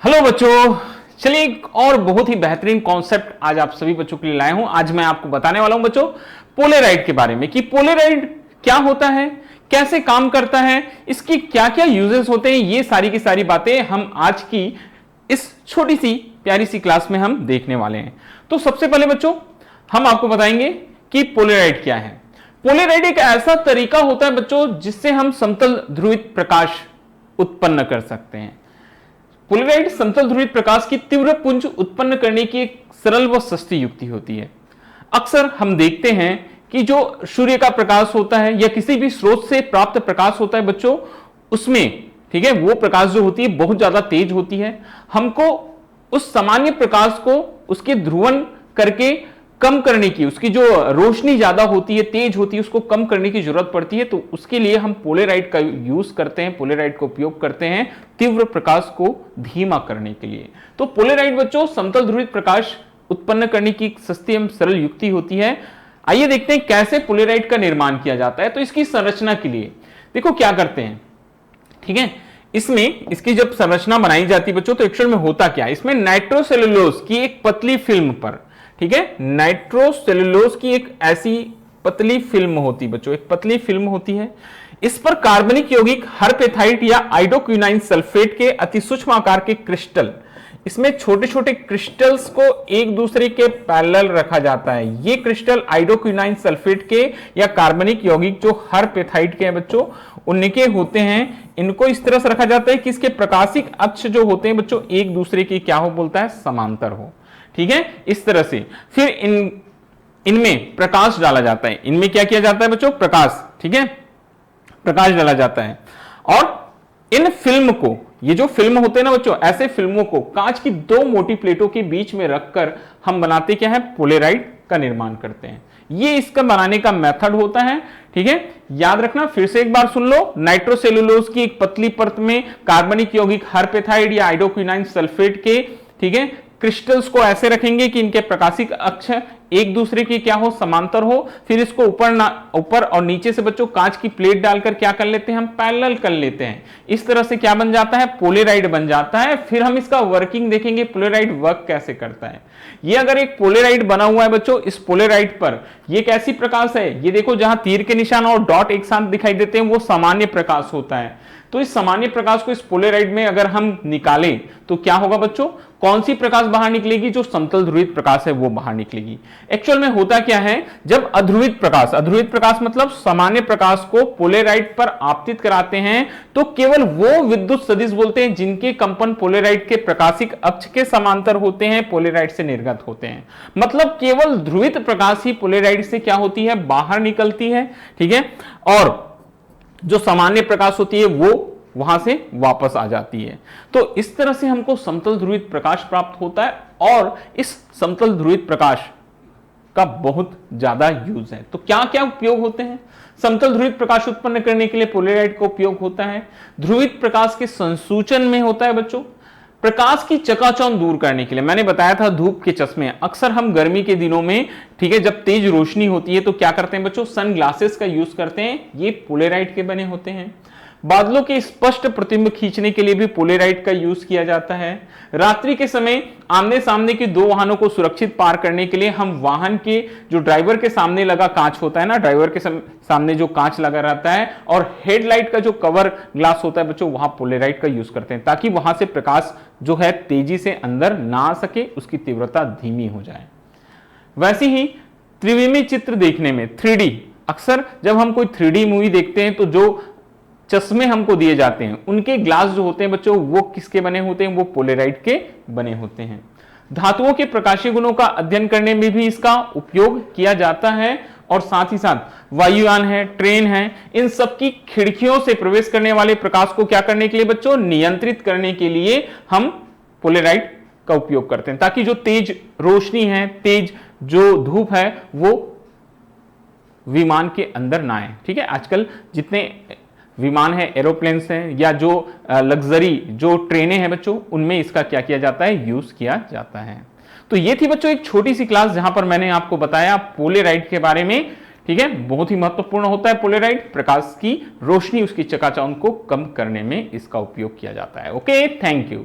Hello बच्चों, चलिए एक और बहुत ही बेहतरीन कॉन्सेप्ट आज आप सभी बच्चों के लिए लाया हूं। आज मैं आपको बताने वाला हूं बच्चों पोलेराइड के बारे में कि पोलेराइड क्या होता है, कैसे काम करता है, इसकी क्या क्या यूजेस होते हैं। ये सारी की सारी बातें हम आज की इस छोटी सी प्यारी सी क्लास में हम देखने वाले हैं। तो सबसे पहले बच्चों हम आपको बताएंगे कि पोलेराइड क्या है। पोलेराइड एक ऐसा तरीका होता है बच्चों जिससे हम समतल ध्रुवित प्रकाश उत्पन्न कर सकते हैं। पोलेराइड समतल ध्रुवित प्रकाश की तीव्र पुंज उत्पन्न करने की एक सरल व सस्ती युक्ति होती है। अक्सर हम देखते हैं कि जो सूर्य का प्रकाश होता है या किसी भी स्रोत से प्राप्त प्रकाश होता है बच्चों, उसमें ठीक है वो प्रकाश जो होती है बहुत ज्यादा तेज होती है। हमको उस सामान्य प्रकाश को उसके ध्रुवन करके कम करने की, उसकी जो रोशनी ज्यादा होती है, तेज होती है, उसको कम करने की जरूरत पड़ती है। तो उसके लिए हम पोलेराइड का यूज करते हैं, पोलेराइड का उपयोग करते हैं तीव्र प्रकाश को धीमा करने के लिए। तो पोलेराइड बच्चों समतल ध्रुवित प्रकाश उत्पन्न करने की सस्ती एवं सरल युक्ति होती है। आइए देखते हैं कैसे पोलेराइड का निर्माण किया जाता है। तो इसकी संरचना के लिए देखो क्या करते हैं, ठीक है। इसमें इसकी जब संरचना बनाई जाती है बच्चों तो एक्चुअल में होता क्या है, इसमें नाइट्रोसेलुलोज की एक पतली फिल्म पर, ठीक है, नाइट्रोसेलुलोज की एक ऐसी पतली फिल्म होती बच्चों, एक पतली फिल्म होती है। इस पर कार्बनिक यौगिक हरपेथाइट या आइडोक्विनाइन सल्फेट के अति सूक्ष्म आकार के क्रिस्टल, इसमें छोटे छोटे क्रिस्टल्स को एक दूसरे के पैरेलल रखा जाता है। ये क्रिस्टल आइडोक्विनाइन सल्फेट के या कार्बनिक यौगिक जो हरपेथाइट के हैं बच्चों उनके होते हैं। इनको इस तरह से रखा जाता है कि इसके प्रकाशिक अक्ष जो होते हैं बच्चों एक दूसरे के क्या हो बोलता है, समांतर हो, ठीक है। इस तरह से फिर इनमें प्रकाश डाला जाता है। इनमें क्या किया जाता है बच्चों, प्रकाश, ठीक है, प्रकाश डाला जाता है। और इन फिल्म को, ये जो फिल्म होते हैं ना बच्चों, ऐसे फिल्मों को कांच की दो मोटी प्लेटों के बीच में रखकर हम बनाते क्या है, पोलेराइड का निर्माण करते हैं। ये इसका बनाने का मेथड होता है, ठीक है। याद रखना, फिर से एक बार सुन लो, नाइट्रोसेलुलोज की एक पतली परत में कार्बनिक यौगिक हरपेथाइड या आइडोक्विनाइन सल्फेट के, ठीक है, क्रिस्टल्स को ऐसे रखेंगे कि इनके प्रकाशिक अक्ष एक दूसरे के क्या हो, समांतर हो। फिर इसको ऊपर और नीचे से बच्चों कांच की प्लेट डालकर क्या कर लेते हैं, हम पैरेलल कर लेते हैं। इस तरह से क्या बन जाता है, पोलेराइड बन जाता है। फिर हम इसका वर्किंग देखेंगे, पोलेराइड वर्क कैसे करता है। ये अगर एक पोलेराइड बना हुआ है बच्चों, इस पोलेराइड पर ये कैसी प्रकाश है, ये देखो जहां तीर के निशान और डॉट एक साथ दिखाई देते हैं वो सामान्य प्रकाश होता है। तो इस सामान्य प्रकाश को इस पोलेराइड में अगर हम निकालें तो क्या होगा बच्चों, कौन सी प्रकाश बाहर निकलेगी, जो समतल ध्रुवित प्रकाश है वो बाहर निकलेगी। एक्चुअल में होता क्या है, जब अध्रुवित प्रकाश, अध्रुवित प्रकाश मतलब सामान्य प्रकाश को पोलेराइड पर आपतित कराते हैं तो केवल वो विद्युत सदिश बोलते हैं जिनके कंपन पोलेराइड के प्रकाशिक अक्ष के समांतर होते हैं, पोलेराइड से निर्गत होते हैं। मतलब केवल ध्रुवित प्रकाश ही पोलेराइड से क्या होती है, बाहर निकलती है, ठीक है। और जो सामान्य प्रकाश होती है वो वहां से वापस आ जाती है। तो इस तरह से हमको समतल ध्रुवित प्रकाश प्राप्त होता है और इस समतल ध्रुवित प्रकाश का बहुत ज्यादा यूज है। तो क्या क्या उपयोग होते हैं, समतल ध्रुवित प्रकाश उत्पन्न करने के लिए पोलेराइड का उपयोग होता है। ध्रुवित प्रकाश के संसूचन में होता है बच्चों, प्रकाश की चकाचौंध दूर करने के लिए। मैंने बताया था धूप के चश्मे, अक्सर हम गर्मी के दिनों में, ठीक है, जब तेज रोशनी होती है तो क्या करते हैं बच्चों, सन ग्लासेस का यूज करते हैं, ये पोलेराइड के बने होते हैं। बादलों के स्पष्ट प्रतिबिंब खींचने के लिए भी पोलेराइड का यूज किया जाता है। रात्रि के समय आमने सामने के दो वाहनों को सुरक्षित पार करने के लिए हम वाहन के जो ड्राइवर के सामने लगा कांच होता है ना, ड्राइवर के सामने जो कांच लगा रहता है और हेडलाइट का जो कवर ग्लास होता है बच्चों, वहां पोलेराइड का यूज करते हैं ताकि वहां से प्रकाश जो है तेजी से अंदर ना आ सके, उसकी तीव्रता धीमी हो जाए। वैसे ही त्रिविमी चित्र देखने में 3D, अक्सर जब हम कोई 3D मूवी देखते हैं तो जो चश्मे हमको दिए जाते हैं उनके ग्लास जो होते हैं बच्चों वो किसके बने होते हैं, वो पोलेराइड के बने होते हैं। धातुओं के प्रकाशीय गुणों का अध्ययन करने में भी इसका उपयोग किया जाता है। और साथ ही साथ वायुयान है, ट्रेन है, इन सब की खिड़कियों से प्रवेश करने वाले प्रकाश को क्या करने के लिए बच्चों, नियंत्रित करने के लिए हम पोलेराइड का उपयोग करते हैं ताकि जो तेज रोशनी है, तेज जो धूप है वो विमान के अंदर ना आए, ठीक है। आजकल जितने विमान है, एरोप्लेन्स हैं या जो लग्जरी जो ट्रेनें हैं बच्चों, उनमें इसका क्या किया जाता है, यूज किया जाता है। तो ये थी बच्चों एक छोटी सी क्लास जहां पर मैंने आपको बताया पोलेराइड के बारे में, ठीक है। बहुत ही महत्वपूर्ण होता है पोलेराइड, प्रकाश की रोशनी, उसकी चकाचौंध को कम करने में इसका उपयोग किया जाता है। Okay, thank you.